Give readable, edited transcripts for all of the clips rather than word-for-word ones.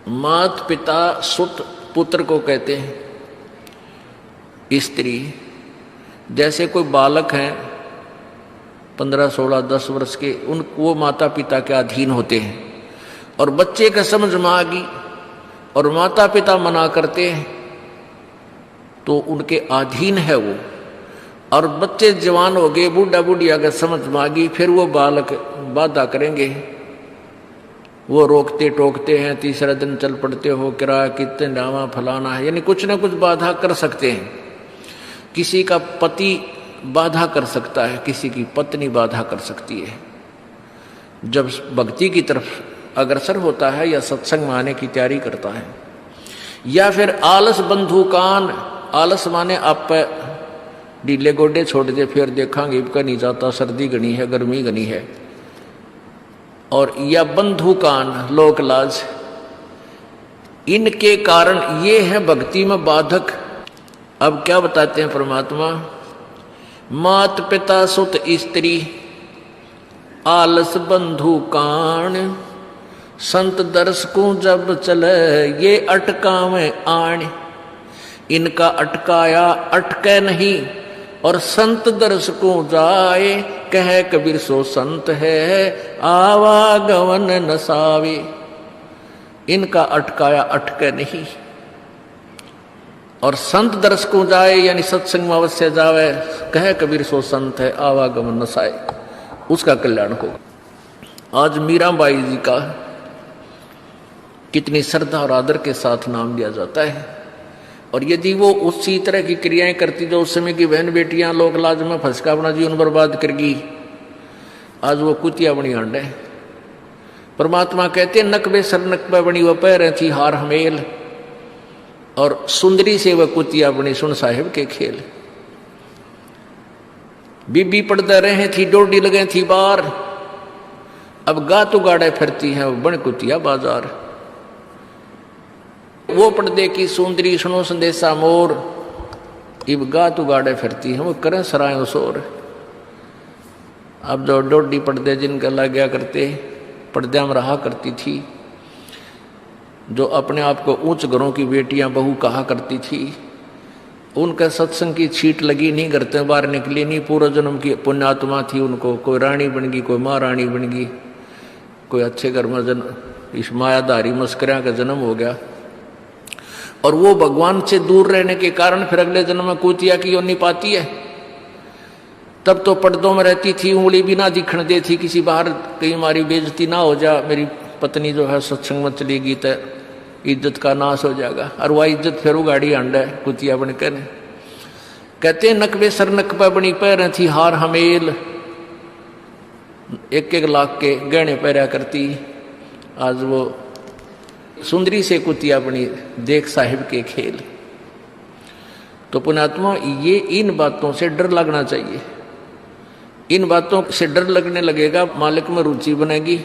मात पिता सुत पुत्र को कहते हैं। स्त्री, जैसे कोई बालक हैं 15, 16, 10 वर्ष के, वो माता पिता के अधीन होते हैं। और बच्चे का समझ में आ गई और माता पिता मना करते हैं तो उनके अधीन है वो। और बच्चे जवान हो गए, बूढ़ा बूढ़ी अगर समझ में आ गई, फिर वो बालक बाधा करेंगे, वो रोकते टोकते हैं, तीसरा दिन चल पड़ते हो, किराया कितने डावा फलाना है, यानी कुछ ना कुछ बाधा कर सकते हैं। किसी का पति बाधा कर सकता है, किसी की पत्नी बाधा कर सकती है। जब भक्ति की तरफ अग्रसर होता है या सत्संग में आने की तैयारी करता है, या फिर आलस बंधुकान, आलस माने आप ढीले गोडे छोड़ दे, फिर देखांगे इबका नहीं जाता, सर्दी घनी है, गर्मी घनी है, और या बंधुकान लोक लाज, इनके कारण ये है भक्ति में बाधक। अब क्या बताते हैं परमात्मा, मात पिता सुत स्त्री आलस बंधु कान, संत दर्शकों जब चले ये अटकावे आण, इनका अटकाया अटके नहीं, और संत दर्शकों जाए, कह कबीर सो संत है आवागमन नसावे। इनका अटकाया अटके नहीं, और संत दर्शकों जाए यानी सत्संग में अवश्य जावे, कह कबीर सो संत है आवागमन नसाए, उसका कल्याण होगा। आज मीराबाई जी का कितनी श्रद्धा और आदर के साथ नाम लिया जाता है, और यदि वो उसी तरह की क्रियाएं करती जो उस समय की बहन बेटियां लोक लाज में फंस का अपना जीवन बर्बाद करगी, आज वो कुतिया बनी आंड है। परमात्मा कहते नकबे सर नकबे बनी वह पैर थी हार हमेल, और सुंदरी से वह कुतिया बनी सुन साहिब के खेल। बीबी पड़ते रहे थी डोडी लगे थी बार, अब गातु गाड़े फिरती है बन कुतिया बाजार। वो पर्दे की सुंदरी सुनो संदेशा मोर, इब गातु गाड़े फिरती है वो करें सरायों शोर। अब जो डोडी पर्दे जिनका लग गया करते, पर्दे में रहा करती थी, जो अपने आप को ऊंच घरों की बेटियां बहू कहा करती थी, उनका सत्संग की छीट लगी नहीं, करते बाहर निकली नहीं, पूर्व जन्म की पुण्यात्मा थी, उनको कोई रानी बन गई, कोई महारानी बन गई, कोई अच्छे घर में जन्म, इस मायाधारी मस्करिया का जन्म हो गया। और वो भगवान से दूर रहने के कारण फिर अगले जन्म में कुतिया की योनि पाती है। तब तो पर्दों में रहती थी, उंगली भी ना दिखने दे थी, किसी बाहर कहीं हमारी बेइज्जती ना हो जा, मेरी पत्नी जो है सत्संग में चलेगी तो इज्जत का नाश हो जाएगा, और वह इज्जत फिर उगाड़ी अंडा है कुतिया बनकर। कहते नकबे सर नकबा बनी पैर थी हार हमेल, 1-1 लाख के गहने पहरा करती, आज वो सुंदरी से कुतिया बनी देख साहिब के खेल। तो पुण्यात्मा ये इन बातों से डर लगना चाहिए, इन बातों से डर लगने लगेगा, मालिक में रुचि बनेगी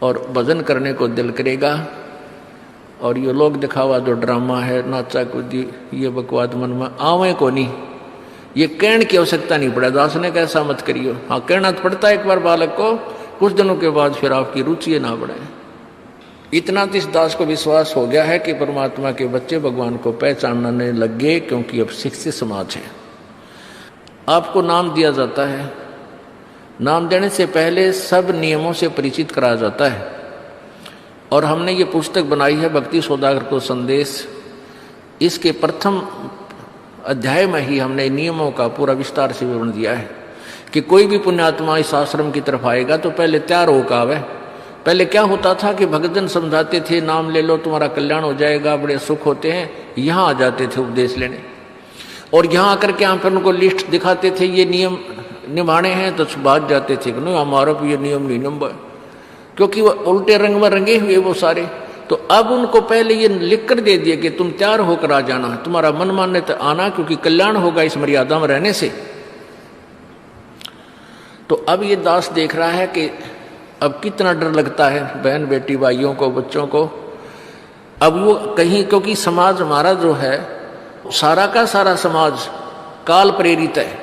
और भजन करने को दिल करेगा। और ये लोग दिखावा जो ड्रामा है, नाचा कूदी, ये बकवाद मन में आवे को नहीं, ये कहने की आवश्यकता नहीं पड़ा। दास ने कैसा मत करियो, हाँ कहना तो पड़ता है एक बार बालक को, कुछ दिनों के बाद फिर आपकी रुचि ना बढ़े। इतना तो इस दास को विश्वास हो गया है कि परमात्मा के बच्चे भगवान को पहचानने लग गए, क्योंकि अब शिक्षित समाज है। आपको नाम दिया जाता है, नाम देने से पहले सब नियमों से परिचित कराया जाता है। और हमने ये पुस्तक बनाई है भक्ति सौदागर को संदेश, इसके प्रथम अध्याय में ही हमने नियमों का पूरा विस्तार से विवरण दिया है कि कोई भी पुण्यात्मा इस आश्रम की तरफ आएगा तो पहले तैयार होकर आवे। पहले क्या होता था कि भक्तजन समझाते थे नाम ले लो तुम्हारा कल्याण हो जाएगा, बड़े सुख होते हैं, यहाँ आ जाते थे उपदेश लेने, और यहाँ आकर के हम फिर उनको लिस्ट दिखाते थे ये नियम निभाने हैं, तो बात जाते थे कि नहीं हमारा भी ये नियम नहीं नंबर, क्योंकि वो उल्टे रंग में रंगे हुए वो सारे। तो अब उनको पहले ये लिख कर दे दिया कि तुम तैयार होकर आ जाना, तुम्हारा मन मानने तो आना, क्योंकि कल्याण होगा इस मर्यादा में रहने से। तो अब ये दास देख रहा है कि अब कितना डर लगता है बहन बेटी भाइयों को, बच्चों को। अब वो कहीं, क्योंकि समाज हमारा जो है सारा का सारा समाज काल प्रेरित है,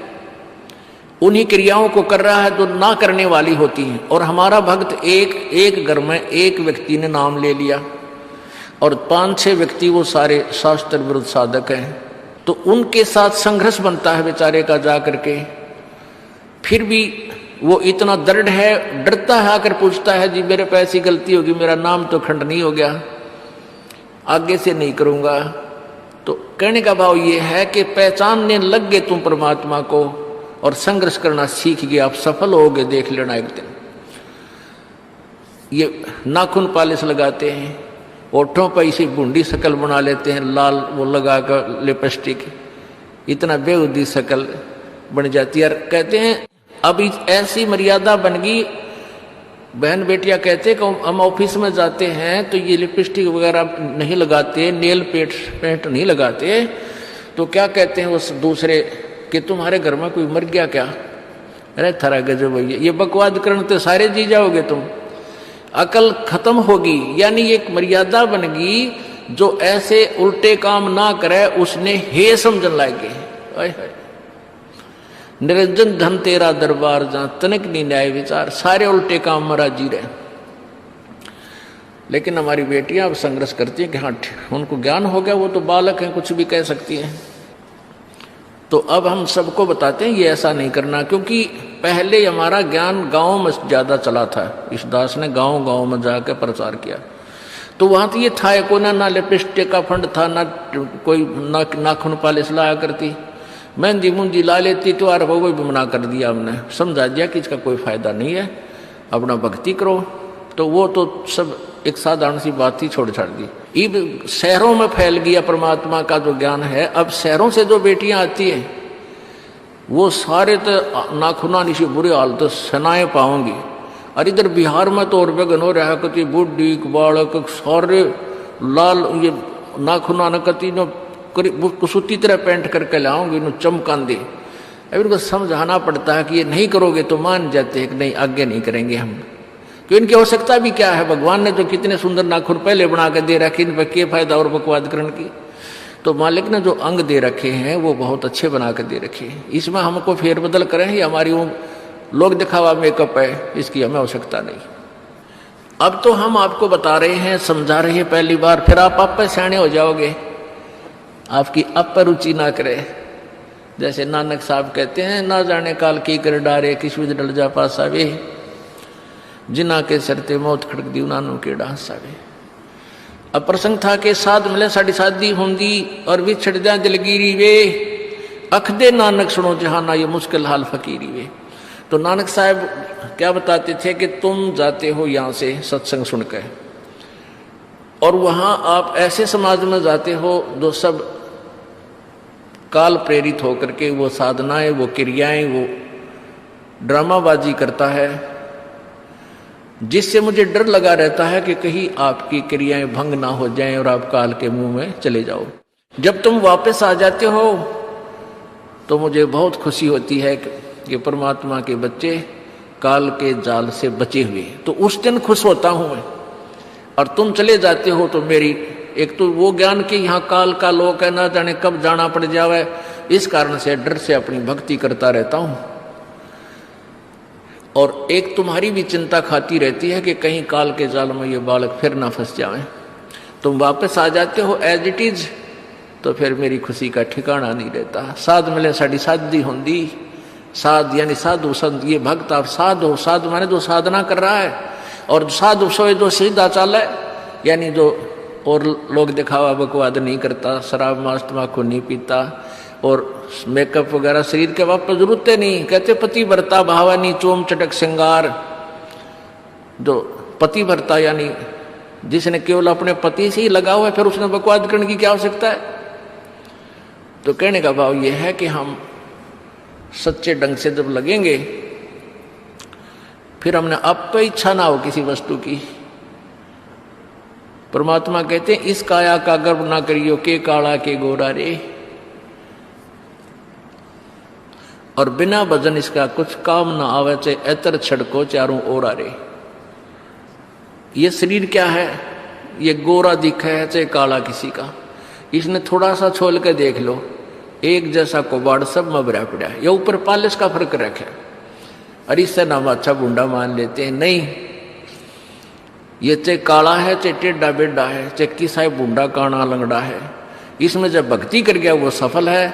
उन्हीं क्रियाओं को कर रहा है जो ना करने वाली होती हैं। और हमारा भक्त एक घर में एक व्यक्ति ने नाम ले लिया, और 5-6 व्यक्ति वो सारे शास्त्र विरुद्ध साधक हैं, तो उनके साथ संघर्ष बनता है बेचारे का जा करके। फिर भी वो इतना दृढ़ है, डरता है, आकर पूछता है जी मेरे पे ऐसी गलती होगी, मेरा नाम तो खंडनी हो गया, आगे से नहीं करूंगा। तो कहने का भाव ये है कि पहचानने लग गए तुम परमात्मा को और संघर्ष करना सीख गए, आप सफल होगे, देख लेना एक दिन। ये नाखून पालिश लगाते हैं, ओठों पर इसी बूंदी शकल बना लेते हैं, लाल वो लगा कर लिपस्टिक, इतना बेहुदी शकल बन जाती है। कहते हैं अब ऐसी मर्यादा बन गई, बहन बेटियां कहते हैं कि हम ऑफिस में जाते हैं तो ये लिपस्टिक वगैरह नहीं लगाते, नेल पेंट नहीं लगाते, तो क्या कहते हैं उस दूसरे कि तुम्हारे घर में कोई मर गया क्या? अरे थारा गजब भैया, ये बकवाद करने तो सारे जी जाओगे तुम, अकल खत्म होगी। यानी एक मर्यादा बन गई, जो ऐसे उल्टे काम ना करे उसने हे समझन लागे। निरंजन धन तेरा दरबार जहां तनिक नहीं न्याय विचार, सारे उल्टे काम मरा जी रहे। लेकिन हमारी बेटियां अब संघर्ष करती हैं कि हाँ उनको ज्ञान हो गया, वो तो बालक हैं, कुछ भी कह सकती हैं। तो अब हम सबको बताते हैं ये ऐसा नहीं करना, क्योंकि पहले हमारा ज्ञान गांव में ज्यादा चला था। इस दास ने गांव गांव में जाकर प्रचार किया, तो वहां तो ये था को ना लिपस्टिक का फंड था, ना कोई नाखून पालिश लाया करती, मेहंदी मुंदी ला लेती, तो यार वो भी मना कर दिया हमने, समझा दिया कि इसका कोई फायदा नहीं है, अपना भक्ति करो। तो वो तो सब एक साधारण सी बात ही छोड़ छाड़ दी। अब शहरों में फैल गया परमात्मा का जो ज्ञान है। अब शहरों से जो बेटियां आती हैं वो सारे तो नाखुना निशी बुरे हाल तो सनाए पाओगी। और इधर बिहार में तो और बेगन हो रहा है, कति बुढ़ी बालक सारे लाल ये नाखुना न कति नो कुसूती तरह पेंट करके लाऊंगी, नो चमकान दे। अब इनको समझाना पड़ता है कि ये नहीं करोगे तो मान जाते हैं कि नहीं आगे नहीं करेंगे हम, क्योंकि इनकी आवश्यकता भी क्या है, भगवान ने तो कितने सुंदर नाखून पहले बना के दे रखे, इन पर क्या फायदा और बकवाद करने की। तो मालिक ने जो अंग दे रखे हैं वो बहुत अच्छे बना के दे रखे हैं, इसमें हमको फेरबदल करें, ये हमारी वो लोग दिखावा मेकअप है, इसकी हमें आवश्यकता नहीं। अब तो हम आपको बता रहे हैं, समझा रहे हैं पहली बार, फिर आप पे सियाने हो जाओगे, आपकी अब पर रुचि ना करे। जैसे नानक साहब कहते हैं, ना जाने काल की कर डारे किस विध डल जा पास आवे, जिना के सरते मौत खड़क दी नानू के डांस आवे। अब प्रसंग था कि साध मिले साड़ी शादी होंगी और विछड़ जा दिलगिरी वे, अख दे नानक सुनो जहाना ये मुश्किल हाल फकीरी वे। तो नानक साहब क्या बताते थे कि तुम जाते हो यहाँ से सत्संग सुनकर, और वहाँ आप ऐसे समाज में जाते हो जो सब काल प्रेरित होकर के वो साधनाएं, वो क्रियाएं, वो ड्रामाबाजी करता है, जिससे मुझे डर लगा रहता है कि कहीं आपकी क्रियाएं भंग ना हो जाएं और आप काल के मुंह में चले जाओ। जब तुम वापस आ जाते हो तो मुझे बहुत खुशी होती है कि परमात्मा के बच्चे काल के जाल से बचे हुए, तो उस दिन खुश होता हूं मैं। और तुम चले जाते हो तो मेरी एक तो वो ज्ञान कि यहाँ काल का लोक है, ना जाने कब जाना पड़ जावे, इस कारण से डर से अपनी भक्ति करता रहता हूं। और एक तुम्हारी भी चिंता खाती रहती है कि कहीं काल के जाल में ये बालक फिर ना फंस जाए। तुम वापस आ जाते हो एज इट इज, तो फिर मेरी खुशी का ठिकाना नहीं रहता। साध मिले साड़ी शादी होंगी, साध यानी साधु संत, ये भक्त आप साध हो, साध माने जो साधना कर रहा है, और साधु सोए जो सीधा चाल है, यानी जो और लोग दिखावा बकवाद नहीं करता, शराब मांस तम्बाकू नहीं पीता, और मेकअप वगैरह शरीर के वापस जरूरत नहीं। कहते पति भरता भावानी चोम चटक श्रृंगार, जो पति भरता यानी जिसने केवल अपने पति से ही लगा हुआ है, फिर उसने बकवाद करने की क्या आवश्यकता है। तो कहने का भाव यह है कि हम सच्चे ढंग से जब लगेंगे, फिर हमने अब पे इच्छा ना हो किसी वस्तु की। परमात्मा कहते हैं इस काया का गर्व ना करियो के काला के गोरा रे, और बिना भजन इसका कुछ काम ना आवे, चाहे एतर छड़को चारों ओर आ रे। ये शरीर क्या है, ये गोरा दिखा है चाहे काला किसी का, इसने थोड़ा सा छोल के देख लो, एक जैसा कबाड़ सब में भरा पड़ा है। ये ऊपर पालिश का फर्क रखे, और इससे नाम अच्छा बूंदा मान लेते हैं। नहीं, ये चाहे काला है, चाहे टेढ़ा बेढ़ा है, चाहे किसा है बूढ़ा काना लंगड़ा है, इसमें जब भक्ति कर गया वो सफल है,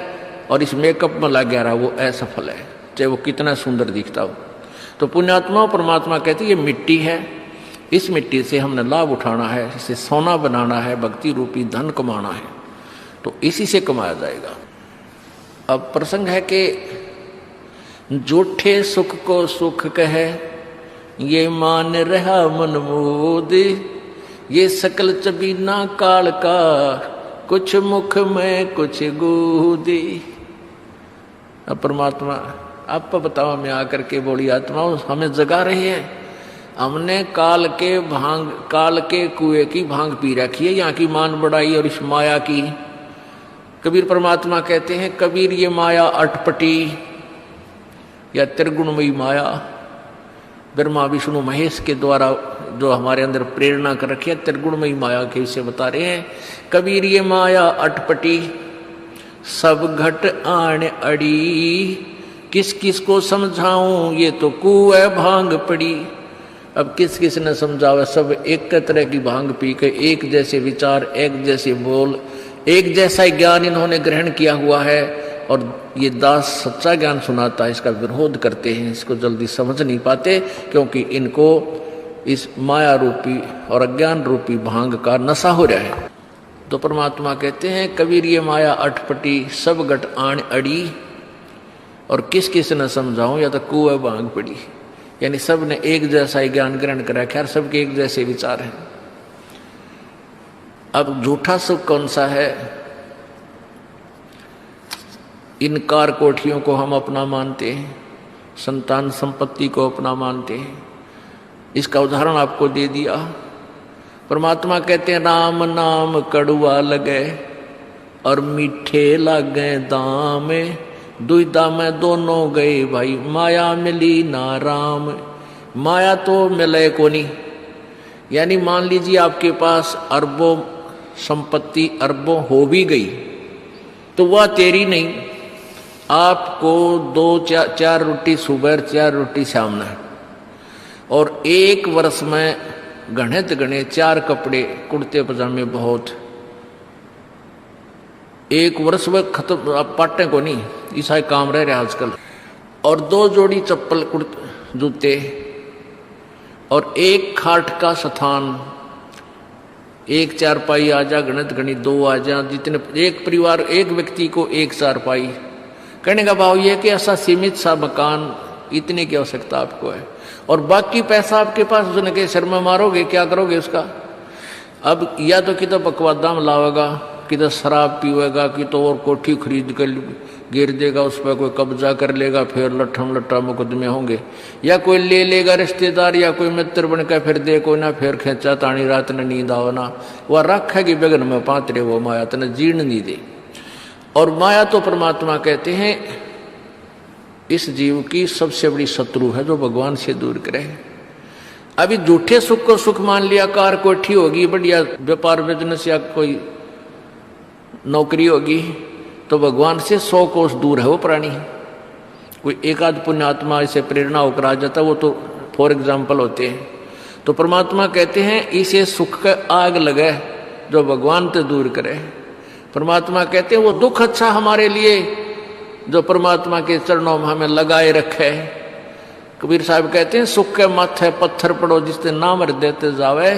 और इस मेकअप में लग गया रहा वो असफल है, चाहे वो कितना सुंदर दिखता हो। तो पुण्यात्मा परमात्मा कहते ये मिट्टी है, इस मिट्टी से हमने लाभ उठाना है, इसे सोना बनाना है, भक्ति रूपी धन कमाना है, तो इसी से कमाया जाएगा। अब प्रसंग है कि झूठे सुख को सुख कहे, ये मान रहा मन मोद, ये सकल चबीना काल का, कुछ मुख में कुछ गोदी। अब परमात्मा आप बताओ, मैं आकर के बोली आत्मा हमें जगा रही है, हमने काल के कुएं की भांग पी रखी है, यहाँ की मान बढ़ाई और इस माया की। कबीर परमात्मा कहते हैं, कबीर ये माया अटपटी या त्रिगुणमयी माया, ब्रह्मा विष्णु महेश के द्वारा जो हमारे अंदर प्रेरणा कर रखी है, त्रिगुणमयी माया के विषय बता रहे हैं। कबीर ये माया अटपटी, सब घट आण अड़ी, किस किस को समझाऊं, ये तो कुएं भांग पड़ी। अब किस किस ने समझावे, सब एक तरह की भांग पी के एक जैसे विचार, एक जैसे बोल, एक जैसा ज्ञान इन्होंने ग्रहण किया हुआ है, और ये दास सच्चा ज्ञान सुनाता है, इसका विरोध करते हैं, इसको जल्दी समझ नहीं पाते, क्योंकि इनको इस माया रूपी और अज्ञान रूपी भांग का नशा हो रहा है। तो परमात्मा कहते हैं, कबीर ये माया अटपटी, सब घट आण अड़ी, और किस किस न समझाऊं, या तो कुएं भांग पड़ी, यानी सब ने एक जैसा ही ज्ञान ग्रहण करा, खैर सबके एक जैसे विचार हैं। अब झूठा सुख कौन सा है? इन कार कोठियों को हम अपना मानते हैं, संतान संपत्ति को अपना मानते हैं। इसका उदाहरण आपको दे दिया। परमात्मा कहते हैं, राम नाम कड़ुआ लगे और मीठे लागे दाम, दुविधा में दोनों गए भाई, माया मिली ना राम। माया तो मिले को नहीं, यानी मान लीजिए आपके पास अरबों संपत्ति अरबों हो भी गई, तो वह तेरी नहीं। आपको 2-4 रोटी सुबह, 4 रोटी शाम में, और 1 वर्ष में गणे 4 कपड़े कुर्ते पजामे बहुत, 1 वर्ष में खत्म। आप पाटे को नहीं, ऐसा काम रह रहा आजकल। और 2 जोड़ी चप्पल जूते, और 1 खाट का स्थान, 1 चारपाई आ जा, गणित 2 आ जा, जितने एक परिवार एक व्यक्ति को 1 चारपाई। कहने का भाव यह कि ऐसा सीमित सा मकान, इतने की आवश्यकता आपको है, और बाकी पैसा आपके पास उसने के सिर में मारोगे, क्या करोगे उसका? अब या तो कि तो बकवादा में लावेगा, कि तो शराब पीवेगा, कि तो और कोठी खरीद कर गिर देगा, उस पर कोई कब्जा कर लेगा, फिर लट्ठा मुकदमे होंगे, या कोई ले लेगा रिश्तेदार या कोई मित्र बनकर फिर देखो ना, फिर खेचा तानी रात ने नींद आओ ना, वह रखेगी बेगन में पात्रे, वो माया तने जीर्ण नहीं दे। और माया तो परमात्मा कहते हैं इस जीव की सबसे बड़ी शत्रु है, जो भगवान से दूर करे। अभी झूठे सुख को सुख मान लिया, कार कोठी होगी, बढ़िया व्यापार बिजनेस या कोई नौकरी होगी, तो भगवान से 100 कोस दूर है वो प्राणी। कोई एक आध पुण्यात्मा इसे प्रेरणा होकर आ जाता, वो तो फॉर एग्जाम्पल होते हैं। तो परमात्मा कहते हैं इसे सुख का आग लगे जो भगवान से दूर करे। परमात्मा कहते हैं वो दुख अच्छा हमारे लिए जो परमात्मा के चरणों में हमें लगाए रखे। कबीर साहब कहते हैं सुख के माथे पत्थर पड़ो जिससे नाम देते जावे,